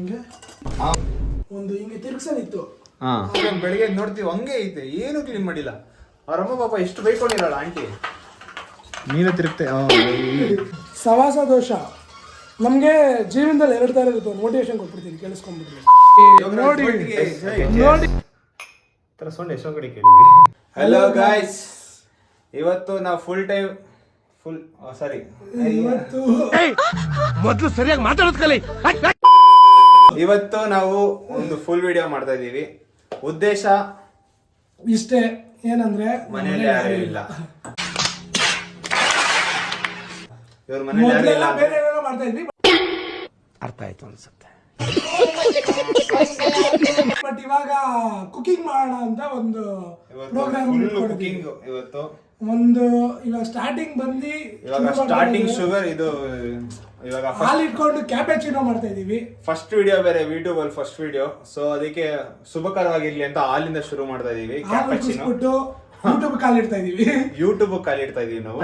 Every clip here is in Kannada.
ಹಿಂಗೆ ಒಂದು ಹಿಂಗೆ ತಿರ್ಗ್ಸೋದಿತ್ತು. ಬೆಳಿಗ್ಗೆ ನೋಡ್ತೀವಿ ಹಂಗೆ ಐತೆ, ಏನು ಕ್ಲೀನ್ ಮಾಡಿಲ್ಲ. ಅವ್ರಮ್ಮ ಪಾಪ ಎಷ್ಟು ಬೈಕೊಂಡಿರಲ್ಲ ಆಂಟಿ. ನೀನು ತಿರುಗ್ತೆ ಸವಾಸ ದೋಷ. ನಮಗೆ ಜೀವನದಲ್ಲಿ 2 ಥರ ಇರುತ್ತೆ. ಮೋಟಿವೇಶನ್ ಕೊಟ್ಬಿಡ್ತೀನಿ, ಕೇಳಿಸ್ಕೊಂಡ್ಬಿಡ್ತೀನಿ. ನೋಡಿ ನೋಡಿ ಸೌಂಡ್ ಎಷ್ಟೋ ಕಡೆ ಕೇಳಿದ್ವಿ. ಹಲೋ ಗಾಯ್ಸ್, ಇವತ್ತು ನಾವು ಮೊದಲು ಸರಿಯಾಗಿ ಮಾತಾಡೋದು ಕಲಿ. ಇವತ್ತು ನಾವು ಒಂದು ಫುಲ್ ವಿಡಿಯೋ ಮಾಡ್ತಾ ಇದೀವಿ. ಉದ್ದೇಶ ಇಷ್ಟೇ, ಏನಂದ್ರೆ ಮನೆಯಲ್ಲಿ ಯಾರು ಇಲ್ಲ. ಇವ್ರ ಮನೇಲಿ ಯಾರು ಇಲ್ಲ, ಬೇರೆ ಏನೋ ಮಾಡ್ತಾ ಇದ್ವಿ. ಅರ್ಥ ಆಯ್ತು ಅನ್ಸುತ್ತೆ. ಬಟ್ ಇವಾಗ ಕುಕಿಂಗ್ ಮಾಡೋಣ ಅಂತ ಒಂದು ಪ್ರೋಗ್ರಾಮ್ ಕುಕಿಂಗ್. ಇವತ್ತು ಒಂದು ಇವಾಗ ಸ್ಟಾರ್ಟಿಂಗ್ ಬಂದು ಸ್ಟಾರ್ಟಿಂಗ್ ಶುಗರ್ ಇದು ಇವಾಗ ಹಾಲು ಇಟ್ಕೊಂಡು ಕ್ಯಾಪೆಚಿನೋ ಮಾಡ್ತಾ ಇದೀವಿ. ಫಸ್ಟ್ ವಿಡಿಯೋ ಬೇರೆ, ಯೂಟ್ಯೂಬ್ ಅಲ್ಲಿ ಫಸ್ಟ್ ವಿಡಿಯೋ. ಸೊ ಅದಕ್ಕೆ ಶುಭಕರವಾಗಿರ್ಲಿ ಅಂತ ಹಾಲಿಂದ ಶುರು ಮಾಡ್ತಾ ಇದೀವಿ. ಕ್ಯಾಪೆಚಿನೋ ಯೂಟ್ಯೂಬ್ ಕಾಲಿಡ್ತಾ ಇದೀವಿ. ಯೂಟ್ಯೂಬ್ ಕಾಲಿಡ್ತಾ ಇದೀವಿ ನಾವು.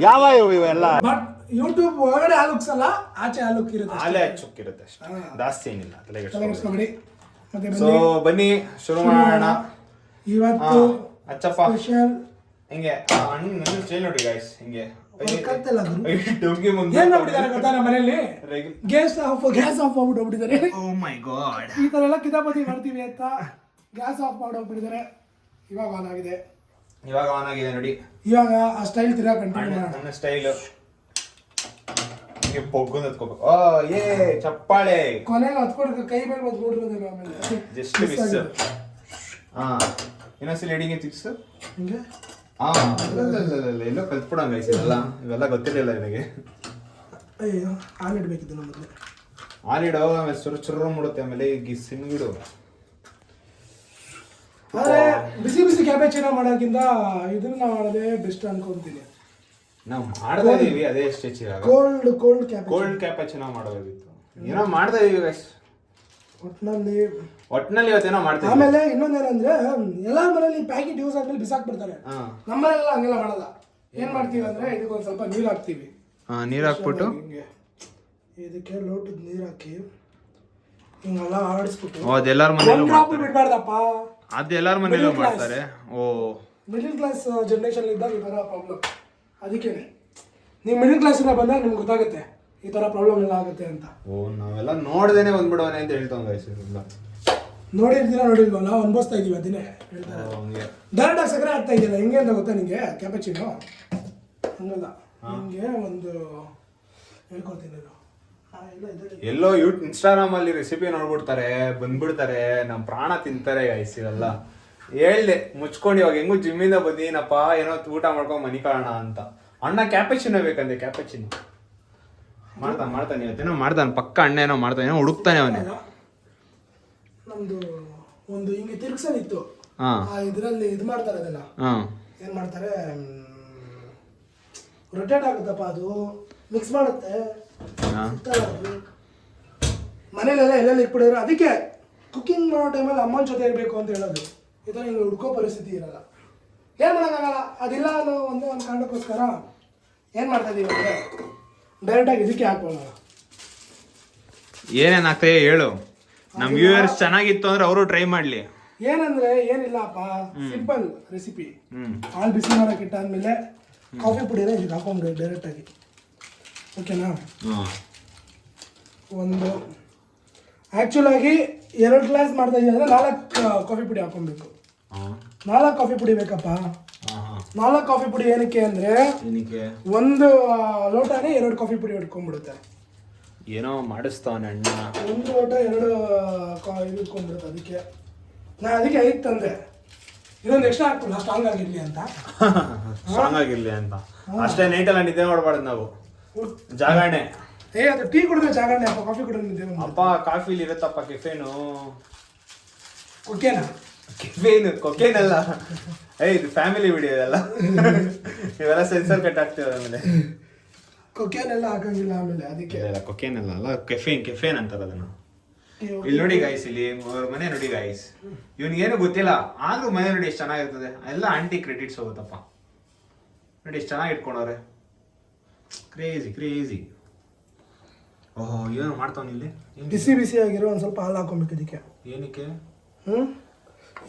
ಯಾವ ಇವೆಲ್ಲ ಬಟ್ ಯೂಟ್ಯೂಬ್ ಒಳಗಡೆ ಹಾಲು ಉಕ್ಸಲ್ಲ, ಆಚೆ ಹಾಲು ಉಕ್ಕಿರುತ್ತೆ. ಹಾಲೇ ಚುಕ್ಕಿರುತ್ತೆ ಅಷ್ಟೇ, ಜಾಸ್ತಿ ಏನಿಲ್ಲ. ತಲೆಗೆಡ್ಸ್ಕೊಬೇಡಿ. ಮತ್ತೆ ಸೊ ಬನ್ನಿ ಶುರು ಮಾಡೋಣ. ಇವತ್ತು ಅಚ್ಚಪ್ಪ ಸ್ಪೆಷಲ್ ಹಿಂಗೆ ನನ್ನ ಸ್ಟೈಲ್ ನೋಡಿ ಗೈಸ್. ಹಿಂಗೆ ಡೊಂಗಿ ಮುಂದೆ ಏನ್ ಮಾಡ್ಬಿಟ್ಟಿದ್ದಾರೆ ಗೊತ್ತಾ, ನಮ್ಮ ಮನೆಯಲ್ಲಿ ಗ್ಯಾಸ್ ಆಫ್ ಮಾಡ್ಬಿಟ್ಟಿದ್ದಾರೆ. ಓ ಮೈ ಗಾಡ್, ಈ ತರ ಎಲ್ಲ ಕಿತಾಪತಿ ಮಾಡ್ತೀವಿ ಅಂತ ಗ್ಯಾಸ್ ಆಫ್ ಮಾಡ್ಬಿಟ್ಟಿದ್ದಾರೆ. ಇವಾಗ ಆನ್ ಆಗಿದೆ. ಇವಾಗ ಆನ್ ಆಗಿದೆ ನೋಡಿ. ಇವಾಗ ಆ ಸ್ಟೈಲ್ ತಿರ್ಗಾ ಕಂಟಿನ್ಯೂ ಮಾಡೋಣ. ನನ್ನ ಸ್ಟೈಲ್ ಹಿಂಗೆ ಪೊಗ್ಗು ಹತ್ಕೋಬೇಕು. ಓ ಏ ಚಪ್ಪಾಳೆ ಕೊನೆಗೆ ಹತ್ಕೊಡ್ಬೇಕು, ಕೈ ಮೇಲೆ ಬಂದು ನೋಡಿರೋದಿಲ್ಲ. ಆಮೇಲೆ ಜಸ್ಟ್ ಮಿಸ್. ಇನ್ನೊಂದ್ಸಲ ಎಡಿಗೆ ತಿಕ್ಸು ಹಿಂಗೆ. ಎಲ್ಲೋ ಕಲ್ತ್ಬಿಡಂಗ ಇವೆಲ್ಲ ಗೊತ್ತಿರಲಿಲ್ಲ ನನಗೆ. ಅಯ್ಯೋ, ಹಾಲು ಇಡ್ಬೇಕಿತ್ತು ನಮ್ಮ ಮೊದಲು. ಹಾಲಿಡೋ, ಆಮೇಲೆ ಚುರು ಮುಡುತ್ತೆ. ಆಮೇಲೆ ಸಿನ್ಗಿಡು. ಆದ್ರೆ ಬಿಸಿ ಕ್ಯಾಪೆಚಿನೋ ಮಾಡೋಕ್ಕಿಂತ ಇದನ್ನ ಮಾಡೋದೇ ಬೆಸ್ಟ್ ಅನ್ಕೊಂತೀನಿ. ನಾವು ಮಾಡ್ತಾ ಇದೀವಿ, ಅದೇ ಸ್ಟೇಜ್. ಕೋಲ್ಡ್ ಕ್ಯಾಪೆಚಿನೋ ಮಾಡೋದಿತ್ತು, ಏನೋ ಮಾಡ್ತಾ ಇದೀವಿ ಗೈಸ್. ಒಟ್ನಲ್ಲಿ ಇವತ್ತೇನೋ ಮಾಡ್ತೀವಿ. ಆಮೇಲೆ ಇನ್ನೊಂದೇನಂದ್ರೆ ಎಲ್ಲಾ ಮನೇಲಿ ಪ್ಯಾಕೆಟ್ ಯೂಸ್ ಆದ್ಮೇಲೆ ಬಿಸಾಕ್ಬಿಡ್ತಾರೆ. ನಮ್ಮನೆಲ್ಲ ಹಂಗೆಲ್ಲ ಮಾಡಲ್ಲ. ಏನ್ ಮಾಡ್ತೀವಿ ಅಂದ್ರೆ ಇದಕ್ಕೊಂದ್ ಸ್ವಲ್ಪ ನೀರ್ ಹಾಕ್ತಿವಿ. ನೀರ್ ಹಾಕ್ಬಿಟ್ಟು ಇದಕ್ಕೆ ಲೋಟದ ನೀರ್ ಹಾಕಿ ಹಿಂಗೆಲ್ಲ ಆಡಿಸ್ಬಿಟ್ಟು ಅದೆಲ್ಲಾರ ಮನೇಲೂ ಮಾಡ್ತಾರೆ. ಬಿಡ್ಬಾರ್ದಪ್ಪ, ಅದೆಲ್ಲಾರ ಮನೇಲೂ ಮಾಡ್ತಾರೆ. ಓ, ಮಿಡಲ್ ಕ್ಲಾಸ್ ಜನರೇಷನ್ ಇದ್ದಾಗ ಈ ತರ ಪ್ರಾಬ್ಲಮ್. ಅದಕ್ಕೆ ನೀವು ಮಿಡಲ್ ಕ್ಲಾಸ್ ಇಂದ ಬಂದಾಗ ನಿಮ್ಗೆ ಗೊತ್ತಾಗುತ್ತೆ ಈ ತರ ಪ್ರಾಬ್ಲಮ್ ಎಲ್ಲ ಆಗುತ್ತೆ ಅಂತ. ಓ, ನಾವೆಲ್ಲ ನೋಡ್ದೇನೆ ಬಂದ್ಬಿಡೋನೆ ಅಂತ ಹೇಳ್ತಾವ ಗೈಸ್. ನೋಡಿಲ್ವಲ್ಲ, ಅನ್ಭವಿಸ್ತಾ ಇದೀವಿ. ಅದನ್ನೇ ಡೈರೆಕ್ಟ್ ಆಗಿ ಸಕ್ಕರೆ ಆಗ್ತಾ ಇದೆಯಲ್ಲ. ಹೆಂಗೆ ಅಂತ ಗೊತ್ತಾ ನಿಂಗೆ ಕ್ಯಾಪೆಚಿನೋ? ಹಂಗಲ್ಲ, ನಿಂಗೆ ಒಂದು ಹೇಳ್ಕೊಳ್ತೀನಿ. ಎಲ್ಲೋ ಇನ್ಸ್ಟಾಗ್ರಾಮ್ ಅಲ್ಲಿ ರೆಸಿಪಿ ನೋಡ್ಬಿಡ್ತಾರೆ, ಬಂದ್ಬಿಡ್ತಾರೆ, ನಮ್ ಪ್ರಾಣ ತಿಂತಾರೆ ಗೈಸ್. ಇವೆಲ್ಲ ಹೇಳ್ದೆ ಮುಚ್ಕೊಂಡು. ಇವಾಗ ಹೆಂಗು ಜಿಮ್ಮಿಂದ ಬಂದೀನಪ್ಪ, ಏನೋ ಊಟ ಮಾಡ್ಕೊಂಡು ಮನಿ ಕಾಳೋಣ ಅಂತ. ಅಣ್ಣ ಕ್ಯಾಪೆಚಿನೋ ಬೇಕಂದೆ. ಕ್ಯಾಪೆಚಿನೋ ಮಾಡ್ತಾನೆ ಇವತ್ತೇನೋ ಮಾಡ್ತಾನೆ, ಪಕ್ಕ ಅಣ್ಣ ಏನೋ ಮಾಡ್ತಾನೆ, ಏನೋ ಹುಡುಕ್ತಾನೆ ಅವನೇ. ನಮ್ದು ಒಂದು ಹಿಂಗೆ ತಿರ್ಗ್ಸೋದಿತ್ತು. ಇದರಲ್ಲಿ ಇದು ಮಾಡ್ತಾರೆ, ಅದೆಲ್ಲ ಏನ್ ಮಾಡ್ತಾರೆ, ರೊಟೇಟ್ ಆಗುತ್ತಪ್ಪ, ಅದು ಮಿಕ್ಸ್ ಮಾಡುತ್ತೆ. ಮನೇಲೆಲ್ಲ ಎಲ್ಲೆಲ್ಲಿ ಇಟ್ಬಿಡಿದ್ರು. ಅದಕ್ಕೆ ಕುಕಿಂಗ್ ಮಾಡೋ ಟೈಮಲ್ಲಿ ಅಮ್ಮನ ಜೊತೆ ಇರಬೇಕು ಅಂತ ಹೇಳೋದು. ಈ ಥರ ಹಿಂಗೆ ಹುಡ್ಕೋ ಪರಿಸ್ಥಿತಿ ಇರಲ್ಲ. ಏನು ಮಾಡೋಕ್ಕಾಗಲ್ಲ, ಅದಿಲ್ಲ ಅನ್ನೋ ಒಂದೇ ಒಂದು ಕಾರಣಕ್ಕೋಸ್ಕರ ಏನು ಮಾಡ್ತಾ ಇದೀವಿ ಅಂದರೆ ಡೈರೆಕ್ಟಾಗಿ ಇದಕ್ಕೆ ಹಾಕೋಣ. ಏನೇನು ಆಗ್ತದೆ ಹೇಳು, ನಮ್ಮ ವ್ಯೂವರ್ಸ್ ಚೆನ್ನಾಗಿತ್ತು ಅಂದ್ರೆ ಅವರು ಟ್ರೈ ಮಾಡಲಿ. ಏನಂದ್ರೆ ಏನಿಲ್ಲಪ್ಪ, ಸಿಂಪಲ್ ರೆಸಿಪಿ. ಹಾಲು ಬಿಸಿ ಮಾಡೋಕೆ ಇಟ್ಟಾದ್ಮೇಲೆ ಕಾಫಿ ಪುಡಿನ ಇದಕ್ಕೆ ಹಾಕೊಂಡ್ರೆ ಡೈರೆಕ್ಟಾಗಿ. ಓಕೆನಾ? ಒಂದು ಆ್ಯಕ್ಚುಲ್ ಆಗಿ 2 ಗ್ಲಾಸ್ ಮಾಡ್ತಾ ಇದ್ದೀವಿ ಅಂದರೆ 4 ಕಾಫಿ ಪುಡಿ ಹಾಕೊಬೇಕು. 4 ಕಾಫಿ ಪುಡಿ ಬೇಕಪ್ಪ. 4 ಕಾಫಿ ಪುಡಿ ಏನಕ್ಕೆ ಅಂದರೆ ಒಂದು ಲೋಟನೇ 2 ಕಾಫಿ ಪುಡಿ ಹಿಡ್ಕೊಂಡ್ಬಿಡುತ್ತೆ. ಏನೋ ಮಾಡಿಸ್ತಾವನೆ ಅಣ್ಣ. 1 ಲೋಟ 2 ಇದು ಇಟ್ಕೊಂಡ್ಬಿಡುತ್ತೆ. ಅದಕ್ಕೆ ನಾನು ಅದಕ್ಕೆ 5 ತಂದೆ. ಇನ್ನೊಂದು ಎಕ್ಸ್ಟ್ರಾ ಹಾಕ್ತೀನಿ, ಸ್ಟ್ರಾಂಗ್ ಆಗಿರಲಿ ಅಂತ. ಸ್ಟ್ರಾಂಗ್ ಆಗಿರಲಿ ಅಂತ ಅಷ್ಟೇ. ನೈಟೆಲ್ಲ ನಿದ್ದೆ ಮಾಡಬಾರ್ದು ನಾವು. ಜಾಗರಣೆ. ಅದು ಟೀ ಕುಡಿದ್ರೆ ಜಾಗರಣೆ ಅಪ್ಪ, ಕಾಫಿ ಕುಡಿದ್ರೆ ನಿದ್ದೆ ಅಪ್ಪ. ಕಾಫಿಲಿ ಇರುತ್ತಪ್ಪ ಕೆಫೇನು. ಓಕೆನಾ? ಕೊಕೇನ್ ಅಲ್ಲ, ಇದು ಫ್ಯಾಮಿಲಿ ವಿಡಿಯೋ ಇದೆಲ್ಲ. ಇವೆಲ್ಲ ಸೆನ್ಸರ್ ಕಟ್ ಆಗ್ತೀವಿ. ಆಮೇಲೆ ಕೊಕೇನ್ ಎಲ್ಲ ಹಾಕಂಗಿಲ್ಲ ಆಮೇಲೆ. ಅದಕ್ಕೆ ಕೊಕೇನ್ ಅಲ್ಲ, ಕೆಫೇನ್ ಅಂತಾರೆ ಅದನ್ನು. ಇಲ್ಲಿ ನೋಡಿ ಗೈಸ್, ಇಲ್ಲಿ ಮನೆ ನೋಡಿ ಗೈಸ್. ಇವನಿಗೇನು ಗೊತ್ತಿಲ್ಲ, ಆದ್ರೂ ಮನೆ ನೋಡಿ ಎಷ್ಟು ಚೆನ್ನಾಗಿರ್ತದೆ. ಎಲ್ಲ ಆಂಟಿ ಕ್ರೆಡಿಟ್ಸ್ ಹೋಗುತ್ತಪ್ಪ. ನೋಡಿ ಎಷ್ಟು ಚೆನ್ನಾಗಿ ಇಟ್ಕೊಂಡವ್ರೆ. ಕ್ರೇಜಿ. ಓಹೋ ಏನು ಮಾಡ್ತಾವ್ ಇಲ್ಲಿ ಬಿಸಿ ಬಿಸಿ ಆಗಿರೋ ಒಂದು ಸ್ವಲ್ಪ ಹಾಲು ಹಾಕೊಬೇಕು ಇದಕ್ಕೆ. ಏನಕ್ಕೆ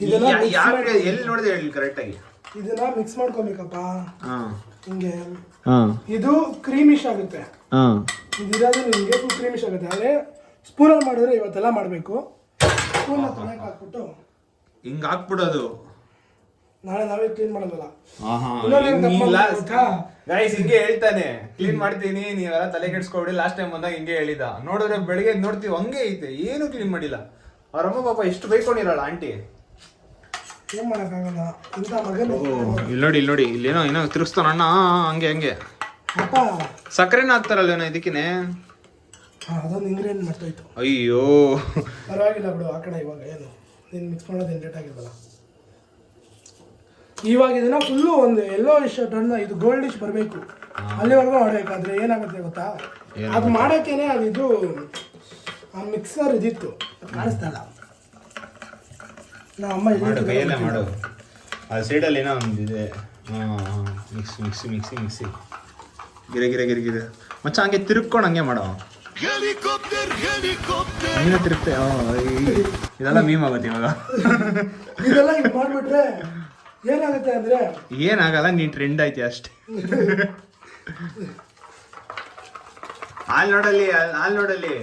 ಇದನ್ನ ಎಲ್ಲಿ ನೋಡಿದೆ ಹೇಳಿ ಕರೆಕ್ಟಾಗಿ. ಇದನ್ನ ಮಿಕ್ಸ್ ಮಾಡ್ಕೊಬೇಕಪ್ಪ ಹಿಂಗೆ. ಇದು ಕ್ರೀಮಿಶ್ ಆಗುತ್ತೆ, ಇದಿರೋದು ನಿಮಗೆ ಫುಲ್ ಕ್ರೀಮಿಶ್ ಆಗುತ್ತೆ. ಆದರೆ ಸ್ಪೂನಲ್ಲಿ ಮಾಡಿದ್ರೆ ಇವತ್ತೆಲ್ಲ ಮಾಡಬೇಕು. ಸ್ಪೂನ್ನ ತೊಳೆಯಕ್ಕೆ ಹಾಕ್ಬಿಟ್ಟು ಹಿಂಗೆ ಹಾಕ್ಬಿಡೋದು, ನಾಳೆ ನಾವೇ ಕ್ಲೀನ್ ಮಾಡೋದಲ್ಲ. ಗೈಸ್ ಹಿಂಗೆ ಹೇಳ್ತಾನೆ ಕ್ಲೀನ್ ಮಾಡ್ತೀನಿ ನೀವೆಲ್ಲ ತಲೆ ಕೆಡ್ಸ್ಕೊಬಿಡಿ. ಲಾಸ್ಟ್ ಟೈಮ್ ಬಂದಾಗ ಹಿಂಗೆ ಹೇಳಿದ. ನೋಡಿದ್ರೆ ಬೆಳಿಗ್ಗೆ ನೋಡ್ತೀವಿ ಹಂಗೆ ಐತೆ, ಏನು ಕ್ಲೀನ್ ಮಾಡಿಲ್ಲ. ಅವ್ರಮ್ಮ ಪಾಪ ಎಷ್ಟು ಬೈಕೊಂಡಿರಲ್ಲ ಆಂಟಿ. ಏನ್ ಮಾಡಕ್ಕಾಗಲ್ಲ ಇಂಥ ಮಗನ. ಇಲ್ಲಿ ನೋಡಿ ಇಲ್ಲೇನೋ ಏನೋ ತಿರುಗಿಸ್ತಾನ ಅಣ್ಣ. ಹಂಗೆ ಹಂಗೆ ಅಪ್ಪ ಸಕ್ಕರೆನ ಹಾಕ್ತಾರಲ್ಲ ಏನೋ ಇದಕ್ಕಿನೇ. ಅದೊಂದು ಇಂಗ್ರೀಡಿಯಂಟ್ ಮಾಡ್ತಾಯಿತ್ತು. ಅಯ್ಯೋ ಪರವಾಗಿಲ್ಲ ಬಿಡು, ಆ ಕಡೆ ಇವಾಗ ಏನು ನೀನು ಮಿಕ್ಸ್ ಮಾಡೋದು ಏನು ಲೇಟ್ ಆಗಿದ್ದಲ್ಲ. ಇವಾಗ ಇದನ್ನ ಫುಲ್ಲು ಒಂದು ಎಲ್ಲೋ ಇಶ್ ಟರ್ನ್ ಇದು ಗೋಲ್ಡಿಶ್ ಬರಬೇಕು, ಅಲ್ಲಿವರೆಗೂ ಮಾಡಬೇಕಾದ್ರೆ ಏನಾಗುತ್ತೆ ಗೊತ್ತಾ, ಅದು ಮಾಡೋಕ್ಕೇನೆ ಅದು ಇದು ಆ ಮಿಕ್ಸರ್ ಇದಿತ್ತು ಕಾಣಿಸ್ತಲ್ಲ. ನಮ್ಮ ಅಮ್ಮ ಮಾಡು ಕೈಯಲ್ಲೇ ಮಾಡು. ಆ ಸೈಡಲ್ಲಿ ಏನೋ ಒಂದು ಇದೆ. ಮಿಕ್ಸಿ ಗಿರೆ ಮಚ್ಚ ಹಂಗೆ ತಿರುಗ್ಕೊಂಡು ಹಂಗೆ ಮಾಡೋ. ನೀನು ತಿರುಗ್ತೆ. ಇದೆಲ್ಲ ಮೀಮ್ ಆಗುತ್ತೆ ಇವಾಗ. ಇದೆಲ್ಲ ಹಿಂಗೆ ಮಾಡಿಬಿಟ್ರೆ ಏನಾಗುತ್ತೆ ಅಂದರೆ ಏನಾಗಲ್ಲ, ನೀನು ಟ್ರೆಂಡ್ ಆಯ್ತಿ ಅಷ್ಟೇ. ಹಾಲ್ ನೋಡಲ್ಲಿ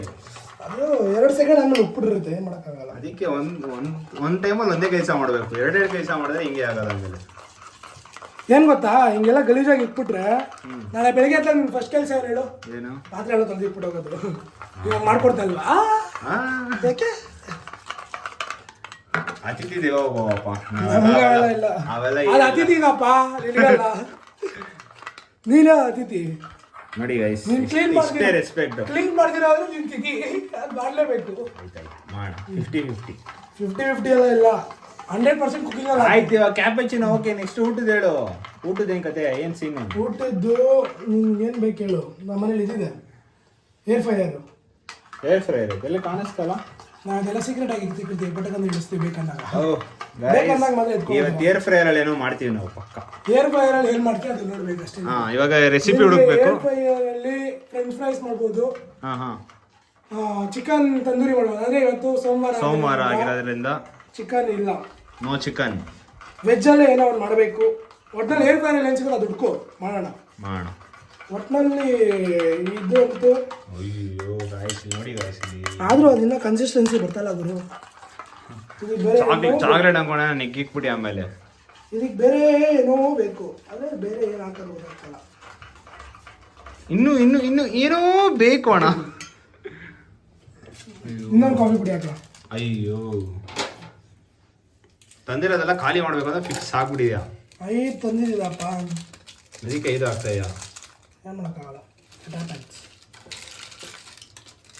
ಅದು 2 ಸೆಕೆಂಡ್ ಆಮೇಲೆ ಉಪ್ಪಿಟ್ಟಿರುತ್ತೆ, ಏನು ಮಾಡೋಕ್ಕಾಗಲ್ಲ. ಅದಕ್ಕೆ ಒಂದು ಟೈಮಲ್ಲಿ ಒಂದೇ ಕೆಲಸ ಮಾಡಬೇಕು. ಎರಡೆರಡು ಕೆಲಸ ಮಾಡಿದ್ರೆ ಹಿಂಗೆ ಆಗಲ್ಲ. ಆಮೇಲೆ ಏನು ಗೊತ್ತಾ, ಹಿಂಗೆಲ್ಲ ಗಲೀಜಾಗಿ ಇಟ್ಬಿಟ್ರೆ ನಾಳೆ ಬೆಳಗ್ಗೆ ಹತ್ರ ನಿಮ್ಗೆ ಫಸ್ಟ್ ಕೆಲಸ ಏನು ಹೇಳು? ಏನು ಪಾತ್ರೆ ಎಲ್ಲ ತಂದು ಇಟ್ಬಿಟ್ಟು ಹೋಗೋದು. ಇವಾಗ ಮಾಡ್ಕೊಡ್ತಾ ಇಲ್ವಾ? ಯಾಕೆ ಅತಿಥಿ ದೇವೋಭವಪ್ಪ. ಇಲ್ಲ ಅದು ಅತಿಥಿಗಪ್ಪ, ನಿನಗಲ್ಲ. ನೀನೇ ಅತಿಥಿ. ನೋಡಿ ಗೈಸ್, ಇಷ್ಟೇ ರೆಸ್ಪೆಕ್ಟ್. ಕ್ಲೀನ್ ಮಾಡ್ದಿರೋ ಆದ್ರೆ ನೀನು ತಿಥಿ, ಅದು ಮಾಡಲೇಬೇಕು. ಮಾಡ 50-50 ಎಲ್ಲ ಇಲ್ಲ, 100% ಕುಕಿಂಗ್ ಅಲ್ಲ. ಆಯ್ತು. ಇವಾಗ ಕ್ಯಾಪಚಿನೋ ಓಕೆ. ನೆಕ್ಸ್ಟ್ ಊಟದ ಹೇಳು. ಊಟದ ಏನ್ ಕತೆ, ಏನ್ ಸೀನ್? ಊಟದ್ದು ನಿಮ್ಗೆ ಏನು ಬೇಕು ಹೇಳು. ನಮ್ಮ ಮನೇಲಿ ಇದಿದೆ ಏರ್ ಫ್ರೈಯರ್. ಎಲ್ಲ ಕಾಣಿಸ್ತಲ್ಲ. ನಾವು ಅದೆಲ್ಲ ಸೀಕ್ರೆಟ್ ಆಗಿ ಇರ್ತೀವಿ, ಬಟಕಂದು ಇಡಿಸ್ತೀವಿ ಬೇಕಂದಾಗ. ಇವತ್ತು ಏರ್ ಫ್ರೈಯರ್ ಅಲ್ಲಿ ಏನೋ ಮಾಡ್ತೀವಿ ನಾವು ಪಕ್ಕ. ಏರ್ ಫ್ರೈಯರ್ ಅಲ್ಲಿ ಏನ್ ಮಾಡ್ತೀವಿ ಅದು ನೋಡ್ಬೇಕು ಅಷ್ಟೇ. ಇವಾಗ ರೆಸಿಪಿ ಹುಡುಕ್ಬೇಕು. ಏರ್ ಫ್ರೈಯರ್ ಅಲ್ಲಿ ಫ್ರೆಂಚ್ ಫ್ರೈಸ್ ಮಾಡ್ಬೋದು, ಚಿಕನ್ ತಂದೂರಿ ಮಾಡ್ಬೋದು. ಅಂದ್ರೆ ಇವತ್ತು ಸೋಮವಾರ ಆಗಿರೋದ್ರಿಂದ ಚಿಕನ್ ಇಲ್ಲ, ನೋ ಚಿಕನ್. ವೆಜ್ ಅಲ್ಲೇ ಏನೋ ಒಂದು ಮಾಡಬೇಕು. ಒಟ್ಟಿನಲ್ಲಿ ಏರ್ ಫ್ರೈಯರ್ ಏನು ಸಿಗೋದು ಅದು ಹುಡ್ಕೋ ಮಾಡೋಣ. ಒಟ್ಟಿನಲ್ಲಿ ಇದು ಅಂತೂ ಅಯ್ಯೋ ಗಾಯ್ಸ್ ನೋಡಿ ಗಾಯ್ಸ್, ಆದ್ರೂ ಅದನ್ನ ಕನ್ಸಿಸ್ಟೆನ್ಸಿ ಬರ್ತಲ್ಲ ಗುರು. ಚಾಕ್ಲೇಟ್ ಅನ್ಕೊಂಡ ನೆಗ್ಗಿಕ್ಬಿಟ್ಟು ಆಮೇಲೆ ಇದಕ್ಕೆ ಬೇರೆ ಏನೋ ಬೇಕು, ಅದೇ ಬೇರೆ ಏನು ಹಾಕೋದು ಗೊತ್ತಾಗಲ್ಲ. ಇನ್ನು ಏನೋ ಬೇಕು ಅಣ್ಣ. ಇನ್ನೊಂದು ಕಾಫಿ ಪುಡಿ ಹಾಕ. ಅಯ್ಯೋ ತಂದಿರೋದೆಲ್ಲ ಖಾಲಿ ಮಾಡ್ಬೇಕು ಅಂತ ಫಿಕ್ಸ್ ಆಗ್ಬಿಟ್ಟಿದ್ಯಾ? 5 ತಂದಿದ್ದೀರಪ್ಪ, ಅದಕ್ಕೆ 5 ಆಗ್ತಾ ಇದೆಯಾ? ಏನು ಮಾಡೋಕ್ಕಾಗಲ್ಲ.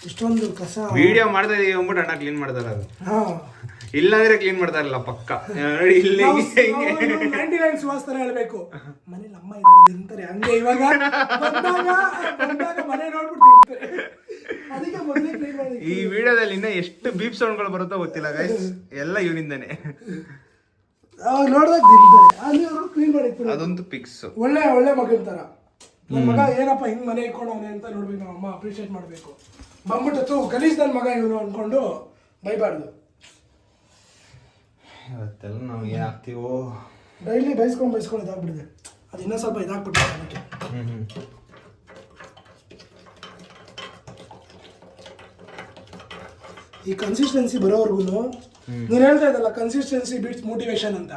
ಇಷ್ಟೊಂದು ಕಸ ವಿಡಿಯೋ ಮಾಡ್ತಾ ಇದೀವಿ ಅಂದ್ಬಿಟ್ಟು ಅಣ್ಣ ಕ್ಲೀನ್ ಮಾಡ್ತಾರ. ಅದು ಹಾಂ, ಇಲ್ಲಾಂದ್ರೆ ಕ್ಲೀನ್ ಮಾಡ್ತಾ ಇರಲ್ಲ ಪಕ್ಕ. ನೋಡಿ ಇಲ್ಲಿ 99 ಸುವಾಸನೆ ಹೇಳ್ಬೇಕು. ಮನೇಲಿ ಅಮ್ಮ ಇದ್ದಾರೆ ತಿಂತಾರೆ ಹಂಗೆ. ಇವಾಗ ಬಂದಾಗ ಮನೆ ನೋಡ್ಬಿಟ್ಟು ತಿಂತಾರೆ. ಅದಕ್ಕೆ ಮೊದಲೇ ಕ್ಲೀನ್ ಮಾಡಿ. ಈ ವಿಡಿಯೋದಲ್ಲಿ ಇನ್ನ ಎಷ್ಟು ಬೀಪ್ ಸೌಂಡ್ಗಳು ಬರುತ್ತೋ ಗೊತ್ತಿಲ್ಲ ಗೈಸ್, ಎಲ್ಲ ಇವನಿಂದಾನೆ. ನೋಡಿದಾಗ ತಿಂತಾರೆ, ಅಲ್ಲಿ ಅವರು ಕ್ಲೀನ್ ಮಾಡಿ. ಅದಂತೂ ಫಿಕ್ಸ್. ಒಳ್ಳೆ ಮಗನ ಥರ. ನನ್ನ ಮಗ ಏನಪ್ಪ ಹಿಂಗೆ ಮನೆ ಇಟ್ಕೊಂಡವನೆ ಅಂತ ನೋಡ್ಬೇಕು, ನಾವು ಅಮ್ಮ ಅಪ್ರಿಷಿಯೇಟ್ ಮಾಡಬೇಕು. ಬಂದ್ಬಿಟ್ಟು ಗಲೀಜ್ ನನ್ನ ಮಗ ಇವನು ಅಂದ್ಕೊಂಡು ಬೈಬಾರ್ದು. ಇವತ್ತೆಲ್ಲ ನಾವು ಏನಾಗ್ತೀವೋ ಡೈಲಿ ಬೈಸ್ಕೊಂಡು ಇದಾಗ್ಬಿಟ್ಟಿದೆ. ಅದು ಇನ್ನೂ ಸ್ವಲ್ಪ ಇದಾಗ್ಬಿಟ್ಟಿದೆ ಅದಕ್ಕೆ. ಈ ಕನ್ಸಿಸ್ಟೆನ್ಸಿ ಬರೋವರೆಗೂ ನೀನು ಹೇಳ್ತಾ ಇದ್ದಲ್ಲ ಕನ್ಸಿಸ್ಟೆನ್ಸಿ ಬೀಟ್ಸ್ ಮೋಟಿವೇಶನ್ ಅಂತ.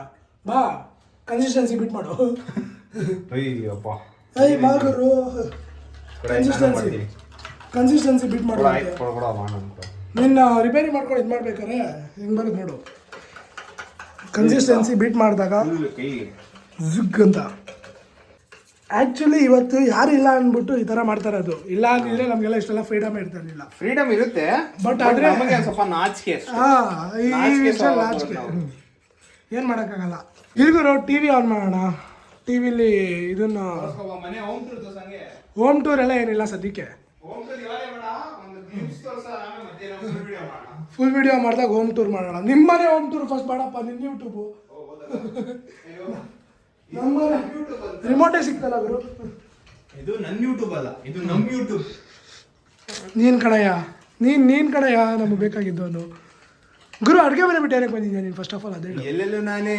ಬಾ ಕನ್ಸಿಸ್ಟೆನ್ಸಿ ಬೀಟ್ ಮಾಡು. ಅಯ್ಯಪ್ಪ ಮಾಗರು ಕನ್ಸಿಸ್ಟೆನ್ಸಿ ಬೀಟ್ ಮಾಡು. ನಿನ್ನ ರಿಪೇರಿ ಮಾಡ್ಕೊಂಡು ಇದು ಮಾಡ್ಬೇಕಾರೆ ಹೆಂಗೆ ಬರೋದು ನೋಡು. ಕನ್ಸಿಸ್ಟೆನ್ಸಿ ಬೀಟ್ ಮಾಡಿದಾಗ ಝುಗ್ ಅಂತ. ಆ್ಯಕ್ಚುಲಿ ಇವತ್ತು ಯಾರು ಇಲ್ಲ ಅಂದ್ಬಿಟ್ಟು ಈ ಥರ ಮಾಡ್ತಾರೆ. ಅದು ಇಲ್ಲ ಅಂದಿದ್ರೆ ನಮಗೆಲ್ಲ ಇಷ್ಟೆಲ್ಲ ಫ್ರೀಡಮ್ ಇರ್ತಾ ಇರಲಿಲ್ಲ. ಫ್ರೀಡಮ್ ಇರುತ್ತೆ, ಬಟ್ ಆದರೆ ಸ್ವಲ್ಪ ನಾಚಿಕೆ. ಏನು ಮಾಡೋಕ್ಕಾಗಲ್ಲ. ಇಲ್ಗುರು ಟಿ ವಿ ಆನ್ ಮಾಡೋಣ. ಟಿ ವಿಲಿ ಇದನ್ನು ಹೋಮ್ ಟೂರ್ ಎಲ್ಲ ಏನಿಲ್ಲ ಸದ್ಯಕ್ಕೆ. ಫುಲ್ ವಿಡಿಯೋ ಮಾಡಿದಾಗ ಹೋಮ್ ಟೂರ್ ಮಾಡೋಣ. ನಿಮ್ಮನೆ ಹೋಮ್ ಟೂರ್ ಫಸ್ಟ್ ಮಾಡಪ್ಪ. ನಿನ್ನ ಯೂಟ್ಯೂಬು ನಮ್ಮ ರಿಮೋಟೇ ಸಿಗ್ತಲ್ಲ ಗುರು. ಇದು ನನ್ನ ಯೂಟ್ಯೂಬ್ ಅಲ್ಲ, ಇದು ನಮ್ಮ ಯೂಟ್ಯೂಬ್. ನೀನು ಕಣಯ್ಯ ನೀನು ಕಣಯ್ಯ ನಮಗೆ ಬೇಕಾಗಿದ್ದವನು. ಗುರು ಅಡುಗೆ ಮನೆ ಬಿಟ್ಟು ಏನಕ್ಕೆ ಬಂದಿದ್ಯಾ ನೀನು ಫಸ್ಟ್ ಆಫ್ ಆಲ್ ಅದೇ ಹೇಳು. ಎಲ್ಲೆಲ್ಲೂ ನಾನೇ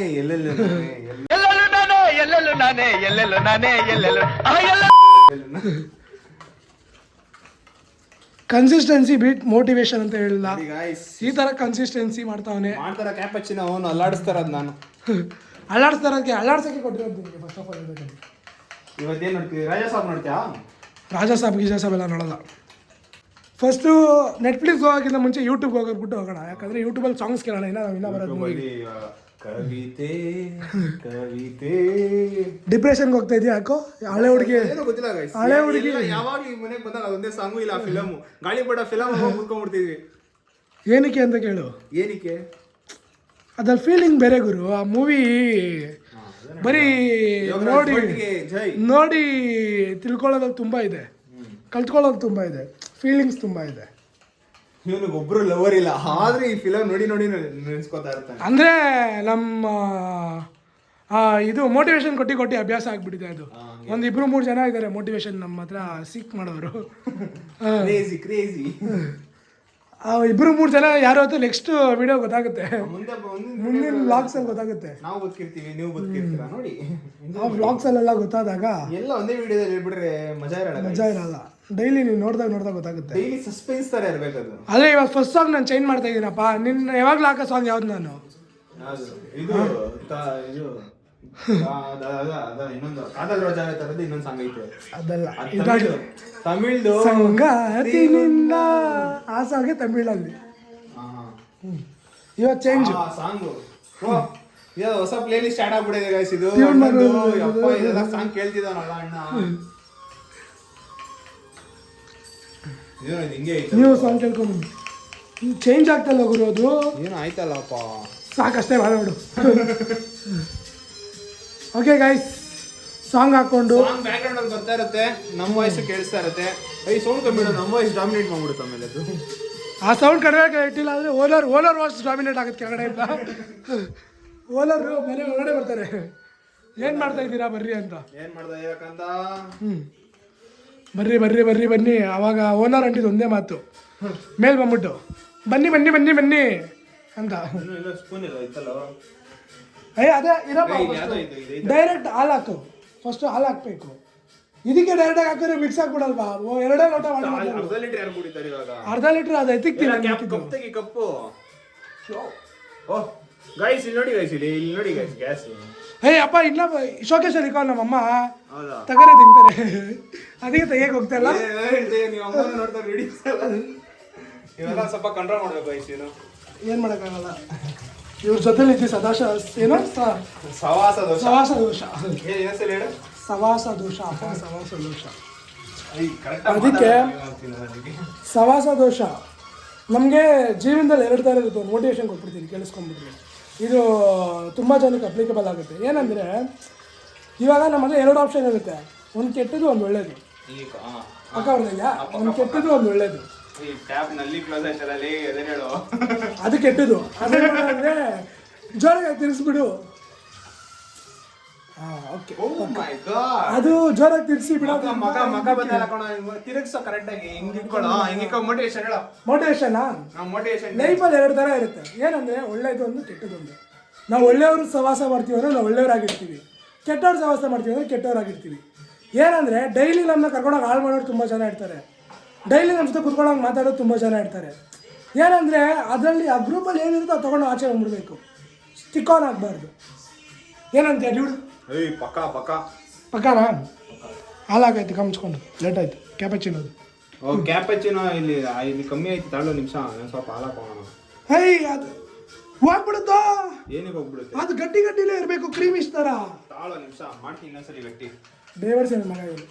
ಕನ್ಸಿಸ್ಟೆನ್ಸಿ ಬೀಟ್ ಮೋಟಿವೇಶನ್ ಅಂತ ಹೇಳಿಲ್ಲ, guys, ಈ ಥರ ಕನ್ಸಿಸ್ಟೆನ್ಸಿ ಮಾಡ್ತಾವನೆ. ಮಾಡ್ತಾರ ಕ್ಯಾಪಚ್ಚಿನ ಅವನು ಅಲ್ಲಾಡಿಸ್ತಾರದು ನಾನು ಅಲ್ಲಾಡ್ಸೋಕ್ಕೆ ಕೊಟ್ಟಿರೋದು ನಿಮಗೆ ಫಸ್ಟ್ ಆಫ್ ಆಲ್ ಹೇಳ್ಬೇಕಂದ್ರೆ. ಇವತ್ತೇನು ನೋಡ್ತೀವಿ? ರಾಜಾ ಸಾಬ್ ನೋಡ್ತೀಯಾ? ರಾಜಾ ಸಾಬ್ ಗೀಜಾ ಸಾಬ್ ಎಲ್ಲ ನೋಡೋಲ್ಲ. ಫಸ್ಟು ನೆಟ್ಫ್ಲಿಕ್ಸ್ ಹೋಗೋಕ್ಕಿಂತ ಮುಂಚೆ ಯೂಟ್ಯೂಬ್ಗೆ ಹೋಗೋದ್ಬಿಟ್ಟು ಹೋಗೋಣ, ಯಾಕಂದರೆ ಯೂಟ್ಯೂಬಲ್ಲಿ ಸಾಂಗ್ಸ್ ಕೇಳೋಣ. ನಾವು ಇನ್ನೂ ಬರೋದು ಮೂವಿ. ಕವಿತೆ ಡಿಪ್ರೆಷನ್ಗೆ ಹೋಗ್ತಾ ಇದೆಯಾ ಯಾಕೋ? ಹಳೆ ಹುಡುಗಿ ಏನೋ ಗೊತ್ತಿಲ್ಲ guys. ಹಳೆ ಹುಡುಗಿ ಯಾವಾಗ ಈ ಮನೆಗೆ ಬಂದಾಗ ಅದೊಂದೇ ಸಾಂಗು ಇಲ್ಲ ಫಿಲಮು. ಗಾಳಿಪಟ ಫಿಲಮ್ ಕೂತ್ಕೊಂಡ್ಬಿಡ್ತೀವಿ. ಏನಕ್ಕೆ ಅಂತ ಕೇಳು. ಏನಕ್ಕೆ? ಅದ್ರಲ್ಲಿ ಫೀಲಿಂಗ್ ಬೇರೆ ಗುರು. ಆ ಮೂವಿ ಬರೀ ನೋಡಿ ತಿಳ್ಕೊಳ್ಳೋದು ತುಂಬ ಇದೆ, ಕಲ್ತ್ಕೊಳ್ಳೋದು ತುಂಬ ಇದೆ, ಫೀಲಿಂಗ್ಸ್ ತುಂಬ ಇದೆ. ಇವನಿಗೆ ಒಬ್ರು ಲವರ್ ಇಲ್ಲ, ಆದ್ರೆ ಈ ಫಿಲಮ್ ನೋಡಿ ನೆನೆಸ್ಕೊತಾ ಇರ್ತಾನೆ. ಅಂದರೆ ನಮ್ಮ ಇದು ಮೋಟಿವೇಶನ್ ಕೊಟ್ಟು ಅಭ್ಯಾಸ ಆಗ್ಬಿಟ್ಟಿದೆ ಅದು. ಒಂದು 2-3 ಜನ ಇದ್ದಾರೆ ಮೋಟಿವೇಶನ್ ನಮ್ಮ ಹತ್ರ ಸೀಕ್ ಮಾಡೋರು. ಕ್ರೇಜಿ 2-3 ಜನ ಯಾರು ಅಂತ ನೆಕ್ಸ್ಟ್ ವಿಡಿಯೋ ಗೊತ್ತಾಗುತ್ತೆ, ಮುಂದಿನ ವ್ಲಾಗ್ಸಲ್ಲಿ ಗೊತ್ತಾಗುತ್ತೆ. ನಾವು ಬದುಕಿರ್ತೀವಿ, ನೀವು ಬದುಕಿರ್ತೀರಾ ನೋಡಿ. ಆ ವ್ಲಾಗ್ಸಲ್ಲೆಲ್ಲ ಗೊತ್ತಾದಾಗ ಎಲ್ಲ ಒಂದೇ ವಿಡಿಯೋದಲ್ಲಿ ಹೇಳ್ಬಿಟ್ರೆ ಮಜಾ ಇರಲ್ಲ. ಡೈಲಿ ನೀವು ನೋಡ್ದಾಗ ಗೊತ್ತಾಗುತ್ತೆ. ಡೈಲಿ ಸಸ್ಪೆನ್ಸ್ ತರ ಇರ್ಬೇಕದು. ಅದೇ ಇವಾಗ ಫಸ್ಟ್ ಸಾಂಗ್ ನಾನು ಚೇಂಜ್ ಮಾಡ್ತಾ ಇದ್ದೀನಪ್ಪ. ನಿನ್ನ ಯಾವಾಗಲೂ ಹಾಕೋ ಸಾಂಗ್ ಯಾವ್ದು ನಾನು? ಇದು ಇನ್ನೊಂದು ಕಾದಲ್ ರೋಜಾ ತರದ್ದು ಇನ್ನೊಂದು ಸಾಂಗ್ ಐತೆ, ಅದಲ್ಲ ತಮಿಳ್ದು ಸಂಗಾತಿ ನಿನ್ನ. ಆ ಸಾಂಗೆ ತಮಿಳಲ್ಲಿ ಇವತ್ತು ಚೇಂಜ್ ಸಾಂಗು. ಹೊಸ ಪ್ಲೇ ಲಿಸ್ಟ್ ಸ್ಟಾರ್ಟ್ ಆಗ್ಬಿಟ್ಟಿದೆ ಗೈಸ್. ಇದು ಇದೆಲ್ಲ ಸಾಂಗ್ ಕೇಳ್ತಿದ್ದಾನಲ್ಲ ಅಣ್ಣ. ಹಿಂಗೆ ಐತೆ ನೀವು ಸಾಂಗ್ ಕೇಳ್ಕೊಂಡು ಚೇಂಜ್ ಆಗ್ತಲ್ಲ ಗುರು. ಅದು ಏನು ಆಯ್ತಲ್ಲಪ್ಪ, ಸಾಕಷ್ಟೇ ಮಾಡೋಡು. ಓಕೆ ಗೈಸ್, ಸಾಂಗ್ ಹಾಕೊಂಡು ಬ್ಯಾಕ್ ಗ್ರೌಂಡ್ ಅಲ್ಲಿ ಬರ್ತಾ ಇರುತ್ತೆ, ನಮ್ಮ ವಾಯ್ಸ್ ಕೇಳಿಸ್ತಾ ಇರುತ್ತೆ. ಸೌಂಡ್ ಕಮ್ಮಿ, ನಮ್ಮ ವಾಯ್ಸ್ ಡಾಮಿನೇಟ್ ಮಾಡ್ಬಿಡುತ್ತೆ ಆಮೇಲೆ ಅದು. ಆ ಸೌಂಡ್ ಕಡಿಮೆ ಇಟ್ಟಿಲ್ಲ ಅಂದರೆ ಓನರ್ ವಾಯ್ಸ್ ಡಾಮಿನೇಟ್ ಆಗುತ್ತೆ ಕೆಳಗಡೆ ಇಲ್ಲ. ಓನರ್ ಮನೆ ಒಳಗಡೆ ಬರ್ತಾರೆ, ಏನು ಮಾಡ್ತಾ ಇದ್ದೀರಾ ಬರ್ರಿ ಅಂತ. ಏನು ಮಾಡ್ತಾ ಇರಕಂತ ಬನ್ನಿ. ಆವಾಗ ಓನರ್ ಅಂಟಿದ್ದು ಒಂದೇ ಮಾತು ಮೇಲ್ ಬಂದ್ಬಿಟ್ಟು ಬನ್ನಿ ಅಂತ. ಸ್ಪೂನ್ ಇಲ್ಲ ಇತ್ತಲ್ಲ, ಅದೇ ಇರಪ್ಪ. ಡೈರೆಕ್ಟ್ ಹಾಲು ಹಾಕು, ಫಸ್ಟ್ ಹಾಲು ಹಾಕ್ಬೇಕು. ಇದಕ್ಕೆ ಡೈರೆಕ್ಟಾಗಿ ಹಾಕಿದ್ರೆ ಮಿಕ್ಸ್ ಆಗ್ಬಿಡಲ್ವಾ? 2 ಲೋಟ ಅರ್ಧ ಲೀಟ್ರ್ ಅದು ಎತ್ತಿಕ್ತಿಲ್ಲ. ಕಪ್ಪು ಗೈಸ್ ಇಲ್ಲಿ ನೋಡಿ ಗೈಸ್ ಗ್ಯಾಸ್. ಅಪ್ಪ ಇನ್ನ ಶೋಕೇಶಲ್ಲಿ ಇಕ್ಕೋ ನಮ್ಮಮ್ಮ ತಗರೆ ತಿಂತಾರೆ, ಅದಕ್ಕೆ ತೆಗಿಯಕ್ಕೆ ಹೋಗ್ತಾ ಇಲ್ಲ. ನೀವು ಅಮ್ಮನ ನೋಡ್ತಾ ಇವೆಲ್ಲ ಸ್ವಲ್ಪ ಕಂಟ್ರೋಲ್ ಮಾಡ್ಬೇಕು ಗೈಸ್. ಏನು ಮಾಡೋಕ್ಕಾಗಲ್ಲ, ಇವ್ರ ಜೊತೆಲಿ ಇದ್ದಿ ಏನೋ ಸವಾಸ ದೋಷ. ಅದಕ್ಕೆ ಸವಾಸ ದೋಷ ನಮಗೆ ಜೀವನದಲ್ಲಿ 2 ಥರ ಇರುತ್ತೆ. ಒಂದು ಮೋಟಿವೇಶನ್ ಕೊಟ್ಬಿಡ್ತೀನಿ, ಕೇಳಿಸ್ಕೊಂಡ್ಬಿಡ್ರಿ. ಇದು ತುಂಬ ಜನಕ್ಕೆ ಅಪ್ಲಿಕೇಬಲ್ ಆಗುತ್ತೆ. ಏನಂದರೆ ಇವಾಗ ನಮ್ಮ ಹತ್ರ 2 ಆಪ್ಷನ್ ಇರುತ್ತೆ, ಒಂದು ಕೆಟ್ಟದ್ದು ಒಂದು ಒಳ್ಳೇದು. ಅಕ್ಕ ಅವ್ರದಲ್ಲ, ಒಂದು ಕೆಟ್ಟದ್ದು ಒಂದು ಒಳ್ಳೇದು. ಅದು ಕೆಟ್ಟದ್ದು. ಅದೇನಂದ್ರೆ ಜೋರಾಗಿ ತಿರ್ಸ್ಬಿಡು. ಓಕೆ, ಅದು ಜೋರಾಗಿ ತಿರ್ಸಿ ಬಿಡೋದು. ಮೋಟಿವೇಶನ್ ಲೈಫಲ್ಲಿ 2 ಥರ ಇರುತ್ತೆ. ಏನಂದ್ರೆ ಒಳ್ಳೇದು ಒಂದು ಕೆಟ್ಟದ್ದು ಒಂದು. ನಾವು ಒಳ್ಳೆಯವರು ಸವಾಸ ಮಾಡ್ತೀವಿ ಅಂದ್ರೆ ನಾವು ಒಳ್ಳೆಯವರಾಗಿರ್ತೀವಿ, ಕೆಟ್ಟವ್ರು ಸವಾಸ ಮಾಡ್ತೀವಿ ಅಂದ್ರೆ ಕೆಟ್ಟವರಾಗಿರ್ತೀವಿ. ಏನಂದ್ರೆ ಡೈಲಿ ನಮ್ಮನ್ನ ಕರ್ಕೊಂಡೋಗಿ ಹಾಳು ಮಾಡೋರು ತುಂಬ ಜನ ಇರ್ತಾರೆ, ಡೈಲಿ ನಮ್ಮ ಜೊತೆ ಕುತ್ಕೊಂಡೋಗಿ ಮಾತಾಡೋದು ತುಂಬ ಜನ ಇರ್ತಾರೆ. ಏನಂದರೆ ಅದರಲ್ಲಿ ಆ ಗ್ರೂಪಲ್ಲಿ ಏನಿರುತ್ತೋ ಅದು ತೊಗೊಂಡು ಆಚೆ ಬಂದ್ಬಿಡ್ಬೇಕು, ಸ್ಟಿಕ್ ಆನ್ ಆಗಬಾರ್ದು. ಏನಂತ ಡ್ಯೂಡ್ ಪಕ್ಕನಾ? ಹಾಲಾಗೈತೆ ಕಮ್ಸ್ಕೊಂಡು ಲೇಟ್ ಆಯಿತು. ಕ್ಯಾಪಚಿನೋದು ಕ್ಯಾಪಚಿನೋ ಇಲ್ಲಿ ಕಮ್ಮಿ ಆಯ್ತು, ತಾಳು ನಿಮಿಷ ಸ್ವಲ್ಪ ಹಾಲಾಕೋಣ. ಅದು ಹೋಗ್ಬಿಡುತ್ತೋ? ಏನಿಗೆ ಹೋಗ್ಬಿಡುತ್ತೆ? ಅದು ಗಟ್ಟಿಲೇ ಇರಬೇಕು, ಕ್ರೀಮಿಶ್ ಥರ. ತಾಳು ನಿಮಿಷ ಮಾಡ್ತೀನಿ ಇನ್ನೊಂದ್ಸರಿ ಗಟ್ಟಿ. ಡೇವರ್ಸ್ ಏನು ಮಗ ಇವರು.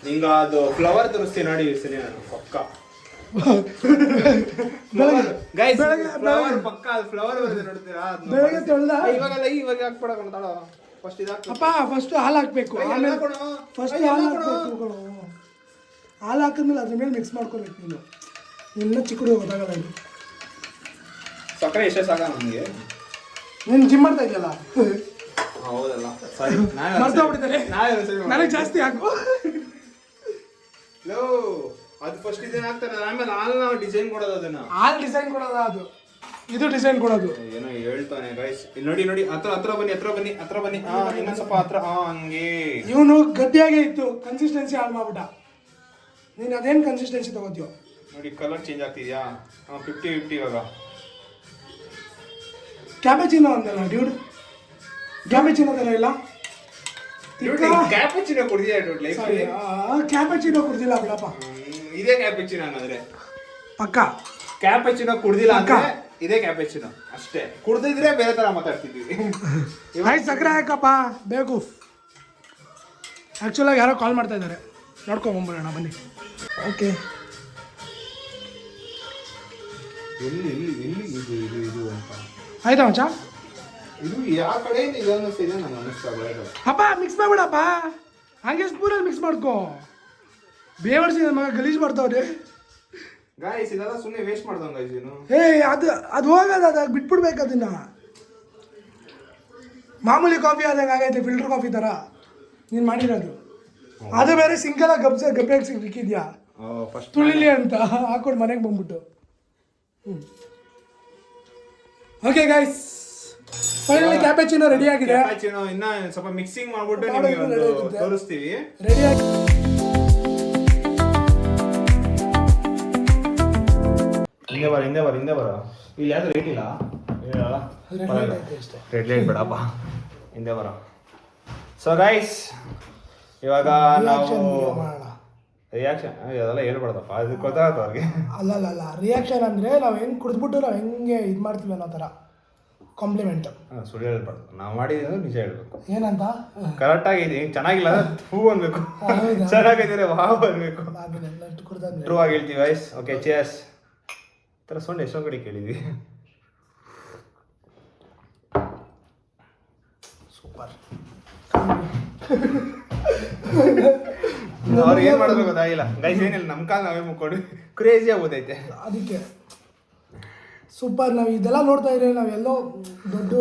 ನಿಂಗ ಅದು ಫ್ಲವರ್ ತೋರಿಸ್ತೀನಿ ನೋಡಿ ಸರಿ. ನಾನು ಪಕ್ಕ ಫ್ಲವರ್ ನೋಡ್ತೀರಾ? ಬೆಳಗ್ಗೆ ತೊಳ್ದ ಇವಾಗ ಹಾಕ್ಬಿಡೋಣ. ಅಪ್ಪ ಫಸ್ಟ್ ಹಾಲು ಹಾಕ್ಬೇಕು, ಫಸ್ಟ್ ಹಾಲು ಹಾಕ್ಬೇಕು. ಹಾಲು ಹಾಕಿದ್ಮೇಲೆ ಅದ್ರ ಮೇಲೆ ಮಿಕ್ಸ್ ಮಾಡ್ಕೋಬೇಕು. ನೀನು ಎಲ್ಲ ಚಿಕ್ಕದು ಗೊತ್ತಾಗಲ್ಲ. ಸಕ್ಕರೆ ಎಷ್ಟೇ ಸಾಕ ನಮಗೆ? ನೀನು ಜಿಮ್ ಮಾಡ್ತಾ ಇದೆಯಲ್ಲ, ಹೌದಲ್ಲ, ಸರಿ ಮರ್ತೋಗ್ಬಿಟ್ಟಿದ್ದಾರೆ. ನನಗೆ ಜಾಸ್ತಿ ಹಾಕು. ಲೋ ಅದು ಫಸ್ಟ್ ಡಿಸೈನ್ ಹಾಕ್ತಾರೆ ಆಮೇಲೆ ನಾವು ಡಿಸೈನ್ ಕೊಡೋದು ಅದನ್ನ ಹಾಲ್ ಡಿಸೈನ್ ಕೊಡೋದ ಅದು, ಇದು ಡಿಸೈನ್ ಕೊಡೋದು. ಏನೋ ಹೇಳ್ತಾನೆ ಗೈಸ್. ಇಲ್ಲಿ ನೋಡಿ ಹತ್ರ ಬನ್ನಿ ಹಾ ಇನ್ನೊಂದ್ ಸ್ವಲ್ಪ ಹತ್ರ ಹಾ ಹಂಗೆ. ಇವನು ಗಟ್ಟಿಯಾಗೇ ಇತ್ತು, ಕನ್ಸಿಸ್ಟೆನ್ಸಿ ಹಾಳು ಮಾಡ್ಬಿಟ್ಟ. ನೀನು ಅದೇನು ಕನ್ಸಿಸ್ಟೆನ್ಸಿ ತಗೋತೀಯೋ ನೋಡಿ. ಕಲರ್ ಚೇಂಜ್ ಆಗ್ತಿದ್ಯಾ? 50-50 ಇವಾಗ. ಕ್ಯಾಪೆಚಿನೋ ಅಂದಲ್ಲ ಡ್ಯೂಡ್, ಕ್ಯಾಪೆಚಿನೋ ತರ ಇಲ್ಲ. ಕ್ಯಾಪೆಚಿನೋ ಕುಡಿದಿಯಾ ಡ್ಯೂಡ್ ಲೈಫ್? ಕ್ಯಾಪೆಚಿನೋ ಕುಡ್ದಿಲ್ಲ ಬಿಡಪ್ಪ. ಇದೇ ಕ್ಯಾಪೆಚಿನೋ ಅನ್ನೋದ್ರೆ ಪಕ್ಕ. ಕ್ಯಾಪೆಚಿನೋ ಕುಡ್ದಿಲ್ಲ ಅಂದ್ರೆ ಇದೇ ಕ್ಯಾಪೆಚಿನೋ ಅಷ್ಟೇ. ಕುಡ್ದಿದ್ರೆ ಬೇರೆ ತರ ಮಾತಾಡ್ತಿದ್ವಿ. ಆಯ್ತು ಸಕ್ಕರೆ ಹಾಕಪ್ಪ ಬೇಕು. ಆ್ಯಕ್ಚುಲಾಗಿ ಯಾರೋ ಕಾಲ್ ಮಾಡ್ತಾ ಇದ್ದಾರೆ, ನೋಡ್ಕೊಂಬಂಬಿಡೋಣ ಬನ್ನಿ. ಓಕೆ, ಎಲ್ಲಿ ಇದು ಅಂತ ಆಯ್ತಾ ಮಚ್ಚ? ಇದು ಯಾವ ಕಡೆಯಿಂದ ಇದು ಅನ್ನಿಸ್ತಿದೆ ನನಗೆ ಅನ್ನಿಸ್ತಾ ಬೇಡ. ಅಪ್ಪ ಮಿಕ್ಸ್ ಮಾಡ್ಬೇಡಪ್ಪ, ಹಾಗೆ ಸ್ಪೂನಲ್ಲಿ ಮಿಕ್ಸ್ ಮಾಡ್ಕೋ. ಬೇವರ್ಸಿ ನನ್ನ ಮಗ ಗಲೀಜು ಮಾಡ್ತಾವ್ರಿ. ಗಾಯ್ಸ್ ಇದೆಲ್ಲ ಸುಮ್ಮನೆ ವೇಸ್ಟ್ ಮಾಡ್ದಂಗ ಗೈಸ್. ಏನು ಅದು ಹೋಗೋದು, ಅದಾಗ ಬಿಟ್ಬಿಡ್ಬೇಕು ಅದನ್ನ. ಮಾಮೂಲಿ ಕಾಫಿ ಆದಂಗೆ ಆಗೈತೆ, ಫಿಲ್ಟರ್ ಕಾಫಿ ಥರ ನೀನು ಮಾಡಿರೋದು. ಅದು ಬೇರೆ ಸಿಂಗಲ್ ಗಬ್ಬೆಗೆ ಸಿಕ್ಕಿದ್ಯಾ ಫಸ್ಟ್ ತುಳಿಲಿ ಅಂತ ಹಾಕೊಂಡು ಮನೆಗೆ ಬಂದ್ಬಿಟ್ಟು. ಓಕೆ ಗೈಸ್, ಫೈನಲಿ ಕ್ಯಾಪೆಚಿನೋ ರೆಡಿ ಆಗಿದೆ. ಕ್ಯಾಪೆಚಿನೋ ಇನ್ನ ಸ್ವಲ್ಪ ಮಿಕ್ಸಿಂಗ್ ಮಾಡ್ಬಿಟ್ಟು ನಿಮಗೆ ಒಂದು ತೋರಿಸ್ತೀವಿ. ರೆಡಿ ಆಗಿ ಹಿಂದೆ ಬರ. ಇಲ್ಲಿ ಯಾವ್ದು ರೇಟ್ ಇಲ್ಲ, ರೆಡ್ ಲೈಟ್ ಬೇಡಪ್ಪ, ಹಿಂದೆ ಬರ. ಸೊ ಗೈಸ್ ಇವಾಗ ನಾವು ರಿಯಾಕ್ಷನ್ ಅದೆಲ್ಲ ಹೇಳ್ಬಾರ್ದಪ್ಪ, ಅದು ಗೊತ್ತಾಗತ್ತ ಅವ್ರಿಗೆ. ಅಲ್ಲ ರಿಯಾಕ್ಷನ್ ಅಂದರೆ ನಾವು ಹೆಂಗೆ ಕುಡಿದ್ಬಿಟ್ಟು ನಾವು ಹೆಂಗೆ ಇದು ಮಾಡ್ತೀವಿ ಅನ್ನೋ ಥರ ಕಾಂಪ್ಲಿಮೆಂಟ್. ಸುಳ್ಳು ಹೇಳ್ಬಾರ್ದು, ನಾವು ಮಾಡಿದ್ರೆ ನಿಜ ಹೇಳ್ಬೇಕು. ಏನಂತ ಕರೆಕ್ಟಾಗಿ ಚೆನ್ನಾಗಿಲ್ಲ ಹೂ ಅನ್ಬೇಕು, ಚೆನ್ನಾಗಿದ್ರೆ ವಾವ್ ಅನ್ಬೇಕು. ಟ್ರೂ ಆಗಿ ಹೇಳ್ತೀವಿ ಗೈಸ್. Okay chairs. ಥರ ಸೊಂಡು ಎಷ್ಟೊಂದು ಕಡೆ ಕೇಳಿದ್ವಿ. ಸೂಪರ್. ಅವ್ರಿಗೆ ಏನು ಮಾಡೋದು ಗೊತ್ತಾಗಿಲ್ಲ ಗೈಸ್. ಏನಿಲ್ಲ, ನಮ್ಮ ಕಾಲ ನಾವೇ ಮುಕ್ಕೊಂಡು ಕ್ರೇಜಿ ಆಗೋದೈತೆ. ಅದಕ್ಕೆ ಸೂಪರ್. ನಾವು ಇದೆಲ್ಲ ನೋಡ್ತಾ ಇದ್ರೆ ನಾವೆಲ್ಲೋ ದೊಡ್ಡ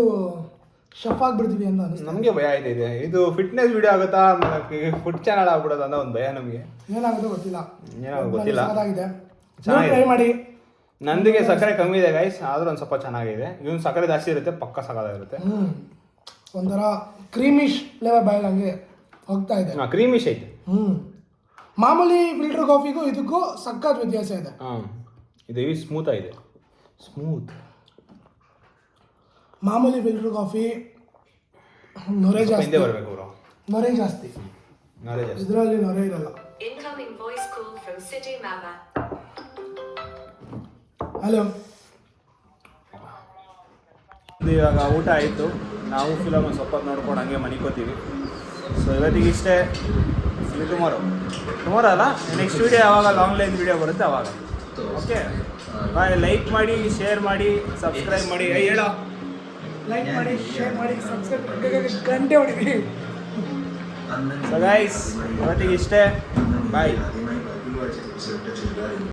ಶಫ್ ಆಗ್ಬಿಡ್ತೀವಿ ಅಂತ ಅನಿಸ್ತು. ನಮಗೆ ಭಯ ಆಯ್ತಿದೆ, ಇದು ಫಿಟ್ನೆಸ್ ವಿಡಿಯೋ ಆಗುತ್ತಾ ಫುಡ್ ಚಾನಲ್ ಆಗ್ಬಿಡೋದು ಅನ್ನೋ ಒಂದು ಭಯ ನಮಗೆ. ಏನಾಗುತ್ತೋ ಗೊತ್ತಿಲ್ಲ, ಗೊತ್ತಿಲ್ಲ. ಚೆನ್ನಾಗಿದೆ, ಟ್ರೈ ಮಾಡಿ. ನಂದಿಗೆ ಸಕ್ಕರೆ ಕಮ್ಮಿ ಇದೆ ಗೈಸ್, ಆದ್ರೂ ಒಂದು ಸ್ವಲ್ಪ ಚೆನ್ನಾಗಿದೆ. ಇವನು ಸಕ್ಕರೆ ಜಾಸ್ತಿ ಇರುತ್ತೆ, ಪಕ್ಕ ಸಕ್ಕದಾಗಿರುತ್ತೆ. ಒಂಥರ ಕ್ರೀಮಿಶ್ ಫ್ಲೇವರ್ ಬಾಯಲ್ಲಿ ಹಂಗೆ ಹೋಗ್ತಾ ಇದೆ. ಕ್ರೀಮಿಶ್ ಐತೆ. ಮಾಮೂಲಿ ಫಿಲ್ಟರ್ ಕಾಫಿಗೂ ಇದಕ್ಕೂ ಸಕ್ಕತ್ ವ್ಯತ್ಯಾಸ ಇದೆ. ಇದು ಹೆವಿ ಸ್ಮೂತ್ ಆಗಿದೆ, ಸ್ಮೂತ್. ಮಾಮೂಲಿ ಫಿಲ್ಟರ್ ಕಾಫಿ ನೊರೆ ಜಾಸ್ತಿ ಬರಬೇಕು ಬ್ರೋ, ನೊರೆ ಜಾಸ್ತಿ. ಇದರಲ್ಲಿ ನೊರೆ ಇರಲ್ಲ. ಹಲೋ, ಇವಾಗ ಊಟ ಆಯಿತು, ನಾವು ಫಿಲಮ್ ಸ್ವಲ್ಪ ನೋಡ್ಕೊಂಡು ಹಂಗೆ ಮನಿಕೋತೀವಿ. ಸೊ ಇವತ್ತಿಗೆ ಇಷ್ಟೇ. ಟುಮಾರೋ ಅಲ್ಲ, ನೆಕ್ಸ್ಟ್ ವೀಡಿಯೋ ಯಾವಾಗ ಲಾಂಗ್ ಲೈನ್ ವೀಡಿಯೋ ಬರುತ್ತೆ ಅವಾಗ. Okay bye. ಲೈಕ್ ಮಾಡಿ, ಶೇರ್ ಮಾಡಿ, ಸಬ್ಸ್ಕ್ರೈಬ್ ಮಾಡಿ. ಹೇಳೋ, ಲೈಕ್ ಮಾಡಿ, ಶೇರ್ ಮಾಡಿ, ಸಬ್ಸ್ಕ್ರೈಬ್ ಗಂಟೆ ಹೊಡಿರಿ. ಸೊ ಗೈಸ್ ಇವತ್ತಿಗೆ ಇಷ್ಟೇ, ಬಾಯ್.